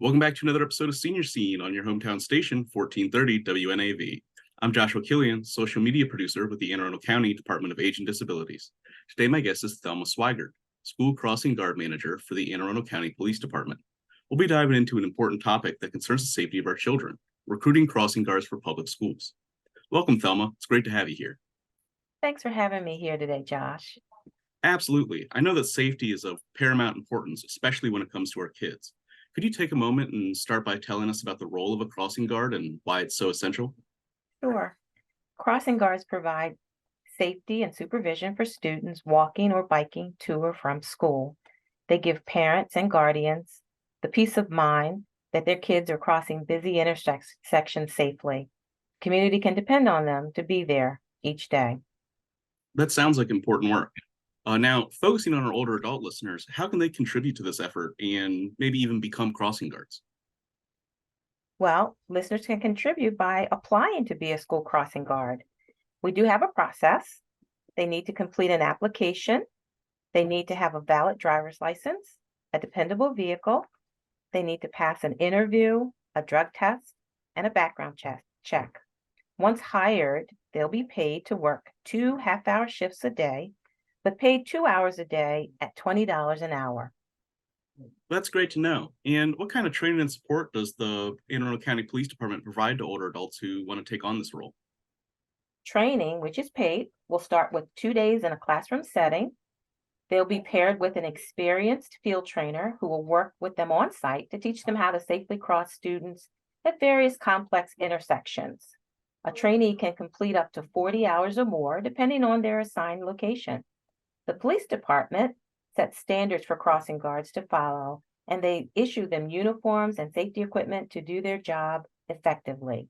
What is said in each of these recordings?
Welcome back to another episode of Senior Scene on your hometown station, 1430 WNAV. I'm Joshua Killian, social media producer with the Anne Arundel County Department of Age and Disabilities. Today, my guest is Thelma Swigert, School Crossing Guard Manager for the Anne Arundel County Police Department. We'll be diving into an important topic that concerns the safety of our children, recruiting crossing guards for public schools. Welcome, Thelma. It's great to have you here. Thanks for having me here today, Josh. Absolutely. I know that safety is of paramount importance, especially when it comes to our kids. Could you take a moment and start by telling us about the role of a crossing guard and why it's so essential? Sure. Crossing guards provide safety and supervision for students walking or biking to or from school. They give parents and guardians the peace of mind that their kids are crossing busy intersections safely. Community can depend on them to be there each day. That sounds like important work. Now, focusing on our older adult listeners, how can they contribute to this effort and maybe even become crossing guards? Well, listeners can contribute by applying to be a school crossing guard. We do have a process. They need to complete an application. They need to have a valid driver's license, a dependable vehicle. They need to pass an interview, a drug test, and a background check. Once hired, they'll be paid to work 2 half-hour shifts a day, but paid 2 hours a day at $20 an hour. That's great to know. And what kind of training and support does the Anne Arundel County Police Department provide to older adults who want to take on this role? Training, which is paid, will start with 2 days in a classroom setting. They'll be paired with an experienced field trainer who will work with them on site to teach them how to safely cross students at various complex intersections. A trainee can complete up to 40 hours or more, depending on their assigned location. The police department sets standards for crossing guards to follow, and they issue them uniforms and safety equipment to do their job effectively.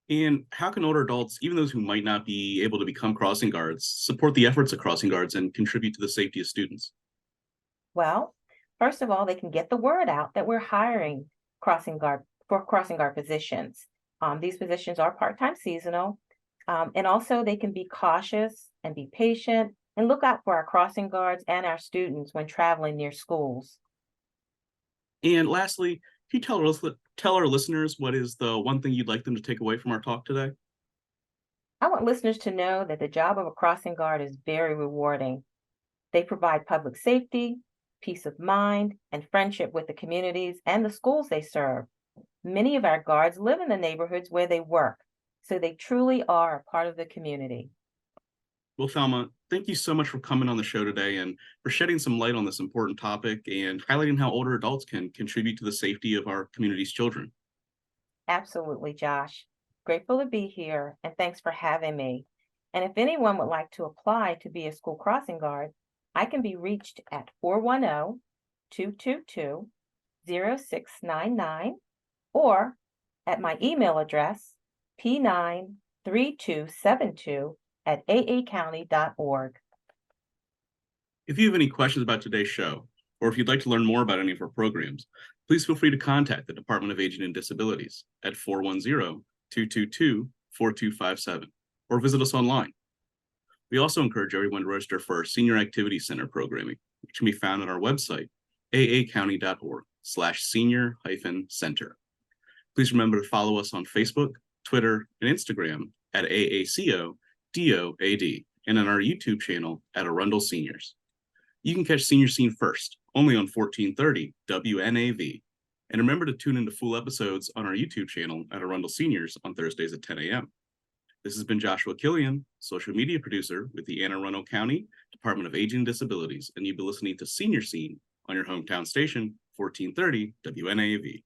And how can older adults, even those who might not be able to become crossing guards, support the efforts of crossing guards and contribute to the safety of students? Well, first of all, they can get the word out that we're hiring crossing guard positions. These positions are part-time seasonal, and also they can be cautious and be patient and look out for our crossing guards and our students when traveling near schools. And lastly, can you tell our listeners what is the one thing you'd like them to take away from our talk today? I want listeners to know that the job of a crossing guard is very rewarding. They provide public safety, peace of mind, and friendship with the communities and the schools they serve. Many of our guards live in the neighborhoods where they work, so they truly are a part of the community. Well, Thelma, thank you so much for coming on the show today and for shedding some light on this important topic and highlighting how older adults can contribute to the safety of our community's children. Absolutely, Josh. Grateful to be here, and thanks for having me. And if anyone would like to apply to be a school crossing guard, I can be reached at 410-222-0699 or at my email address, p93272@aacounty.org. If you have any questions about today's show, or if you'd like to learn more about any of our programs, please feel free to contact the Department of Aging and Disabilities at 410-222-4257 or visit us online. We also encourage everyone to register for our Senior Activity Center programming, which can be found on our website, aacounty.org/senior-center. Please remember to follow us on Facebook, Twitter, and Instagram at AACODOAD and on our YouTube channel at Arundel Seniors. You can catch Senior Scene first, only on 1430 WNAV. And remember to tune into full episodes on our YouTube channel at Arundel Seniors on Thursdays at 10 a.m. This has been Joshua Killian, social media producer with the Anne Arundel County Department of Aging and Disabilities, and you've been listening to Senior Scene on your hometown station, 1430 WNAV.